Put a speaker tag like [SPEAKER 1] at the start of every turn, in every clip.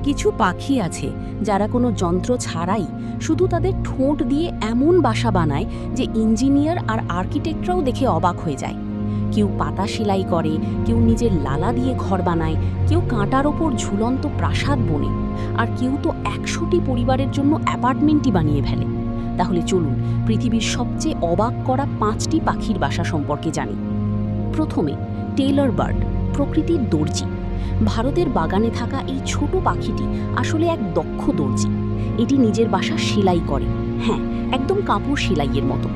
[SPEAKER 1] কিছু পাখি আছে যারা কোনো যন্ত্র ছাড়াই শুধু তাদের ঠোঁট দিয়ে এমন বাসা বানায় যে ইঞ্জিনিয়ার আর আর্কিটেক্টরাও দেখে অবাক হয়ে যায়। কেউ পাতা সেলাই করে, কেউ নিজের লালা দিয়ে ঘর বানায়, কেউ কাঁটার ওপর ঝুলন্ত প্রাসাদ বনে, আর কেউ তো ১০০টি পরিবারের জন্য অ্যাপার্টমেন্টই বানিয়ে ফেলে। তাহলে চলুন পৃথিবীর সবচেয়ে অবাক করা ৫টি পাখির বাসা সম্পর্কে জানি। প্রথমে টেইলর বার্ড, প্রকৃতির দর্জি। ভারতের বাগানে থাকা এই ছোট পাখিটি আসলে এক দক্ষ দর্জি। এটি নিজের বাসা সেলাই করে, হ্যাঁ, একদম কাপড় সেলাইয়ের মতো।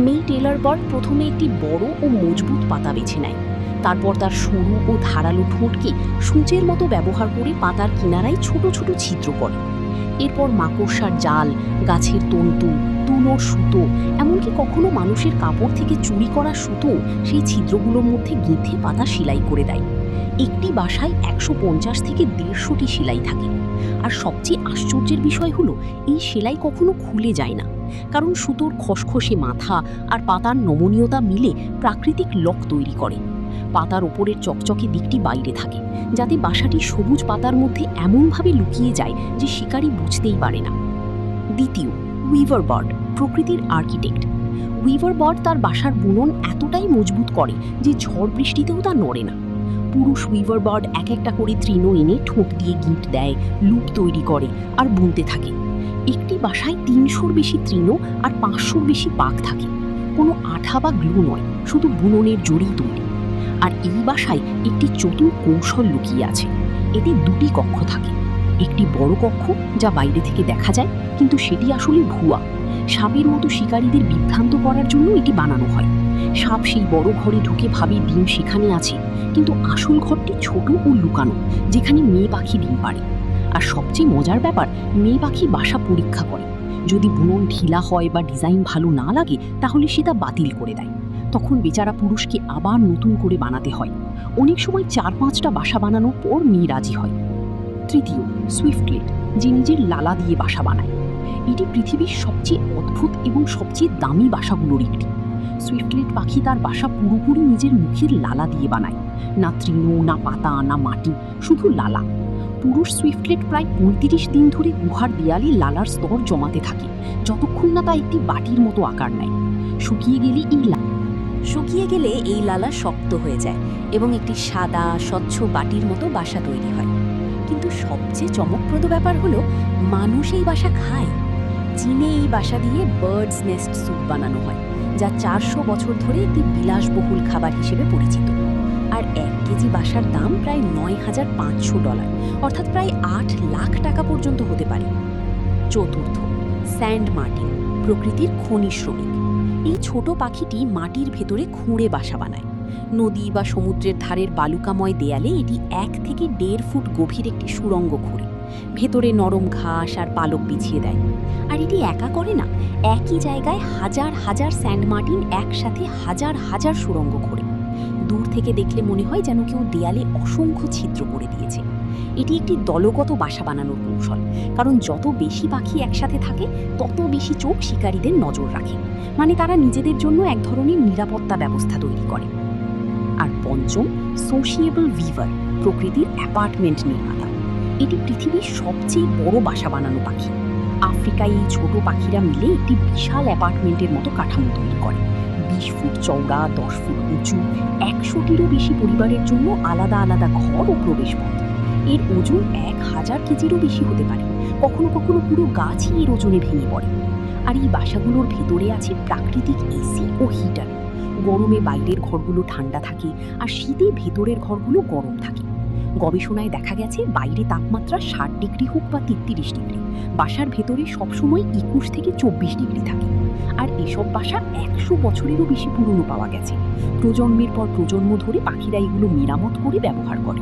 [SPEAKER 1] মেয়ে টেইলর বার্ড প্রথমে একটি বড় ও মজবুত পাতা বেছে নেয়। তারপর তার সরু ও ধারালো ঠোঁটকে সূচের মতো ব্যবহার করে পাতার কিনারায় ছোট ছোট ছিদ্র করে। এরপর মাকড়সার জাল, গাছের তন্তু, তুলোর সুতো, এমনকি কখনো মানুষের কাপড় থেকে চুরি করা সুতো সেই ছিদ্রগুলোর মধ্যে গেঁথে পাতা সেলাই করে দেয়। একটি বাসায় ১৫০ থেকে ১৫০টি সেলাই থাকে। আর সবচেয়ে আশ্চর্যের বিষয় হলো এই সেলাই কখনো খুলে যায় না, কারণ সুতোর খসখসে মাথা আর পাতার নমনীয়তা মিলে প্রাকৃতিক লক তৈরি করে। পাতার ওপরের চকচকে দিকটি বাইরে থাকে, যাতে বাসাটি সবুজ পাতার মধ্যে এমনভাবে লুকিয়ে যায় যে শিকারী বুঝতেই পারে না। দ্বিতীয়, উইভার বার্ড, প্রকৃতির আর্কিটেক্ট। উইভার বার্ড তার বাসার বুনন এতটাই মজবুত করে যে ঝড় বৃষ্টিতেও তা নড়ে না। পুরুষ উইভার বার্ড এক একটা করে তৃণ এনে ঠোঁট দিয়ে গিঁট দেয়, লুপ তৈরি করে আর বুনতে থাকে। একটি বাসায় ৩০০-র বেশি তৃণ আর ৫০০-র বেশি পাক থাকে। কোনো আঠা বা গ্লু নয়, শুধু বুননের জড়িই তৈরি। আর এই বাসায় একটি চতুর কৌশল লুকিয়ে আছে। এতে ২টি কক্ষ থাকে। একটি বড় কক্ষ যা বাইরে থেকে দেখা যায়, কিন্তু সেটি আসলে ভুয়া। সাপের মতো শিকারীদের বিভ্রান্ত করার জন্য এটি বানানো হয়। সাপ সেই বড় ঘরে ঢুকে ভাবে ডিম সেখানে আছে, কিন্তু আসল ঘরটি ছোট ও লুকানো, যেখানে মেয়ে পাখি ডিম পাড়ে। আর সবচেয়ে মজার ব্যাপার, মেয়ে পাখি বাসা পরীক্ষা করে। যদি বুনন ঢিলা হয় বা ডিজাইন ভালো না লাগে, তাহলে সে তা বাতিল করে দেয়। তখন বেচারা পুরুষকে আবার নতুন করে বানাতে হয়। অনেক সময় ৪-৫টা বাসা বানানোর পর মেয়ে রাজি হয়। তৃতীয়, সুইফটলেট, যে নিজের লালা দিয়ে বাসা বানায়। এটি পৃথিবীর সবচেয়ে অদ্ভুত এবং সবচেয়ে দামি বাসাগুলোর একটি। সুইফটলেট পাখি তার বাসা পুরোপুরি নিজের মুখের লালা দিয়ে বানায়। না তৃণ, না পাতা, না মাটি, শুধু লালা। পুরুষ সুইফটলেট প্রায় ৩৫ দিন ধরে গুহার দেয়ালে লালার স্তর জমাতে থাকে, যতক্ষণ না তা একটি বাটির মতো আকার নেয়। শুকিয়ে গেলে এই লালা শক্ত হয়ে যায় এবং একটি সাদা স্বচ্ছ বাটির মতো বাসা তৈরি হয়। কিন্তু সবচেয়ে চমকপ্রদ ব্যাপার হলো, মানুষ এই বাসা খায়। চীনে এই বাসা দিয়ে বার্ডস নেস্ট স্যুপ বানানো হয়, যা ৪০০ বছর ধরে একটি বিলাসবহুল খাবার হিসেবে পরিচিত। আর ১ কেজি বাসার দাম প্রায় $৯,৫০০, অর্থাৎ প্রায় ৮ লাখ টাকা পর্যন্ত হতে পারে। চতুর্থ, স্যান্ড মার্টিন, প্রকৃতির খনি শ্রমিক। এই ছোট পাখিটি মাটির ভেতরে খুঁড়ে বাসা বানায়। নদী বা সমুদ্রের ধারের বালুকাময় দেয়ালে এটি ১ থেকে ১.৫ ফুট গভীর একটি সুড়ঙ্গ খুঁড়ে ভেতরে নরম ঘাস আর পালক বিছিয়ে দেয়। আর এটি একা করে না, একই জায়গায় হাজার হাজার স্যান্ড মার্টিন একসাথে হাজার হাজার সুড়ঙ্গ খোঁড়ে। দূর থেকে দেখলে মনে হয় যেন কেউ দেয়ালে অসংখ্য ছিদ্র করে দিয়েছে। এটি একটি দলগত বাসা বানানোর কৌশল, কারণ যত বেশি পাখি একসাথে থাকে, তত বেশি চোখ শিকারীদের নজর রাখে। মানে তারা নিজেদের জন্য এক ধরনের নিরাপত্তা ব্যবস্থা তৈরি করে। আর পঞ্চম, সোশিয়েবল উইভার, প্রকৃতির অ্যাপার্টমেন্ট নির্মাতা। এটি পৃথিবীর সবচেয়ে বড় বাসা বানানো পাখি। আফ্রিকায় এই ছোট পাখিরা মিলে একটি বিশাল অ্যাপার্টমেন্টের মতো কাঠামো তৈরি করে। ২০ ফুট চওড়া, ১০ ফুট উঁচু, ১০০টিরও বেশি পরিবারের জন্য আলাদা আলাদা ঘর ও প্রবেশপথ। এর ওজন ১,০০০ কেজিরও বেশি হতে পারে। কখনো কখনো পুরো গাছই এর ওজনে ভেঙে পড়ে। আর এই বাসাগুলোর ভেতরে আছে প্রাকৃতিক এসি ও হিটার। গরমে বাইরের ঘরগুলো ঠান্ডা থাকে, আর শীতে ভেতরের ঘরগুলো গরম থাকে। গবেষণায় দেখা গেছে, বাইরে তাপমাত্রা ৬০ ডিগ্রি হোক বা ৩৩ ডিগ্রি, বাসার ভেতরে সবসময় ২১ থেকে ২৪ ডিগ্রি থাকে। আর এসব বাসা ১০০ বছরেরও বেশি পুরনো পাওয়া গেছে। প্রজন্মের পর প্রজন্ম ধরে পাখিরা এগুলো মেরামত করে ব্যবহার করে।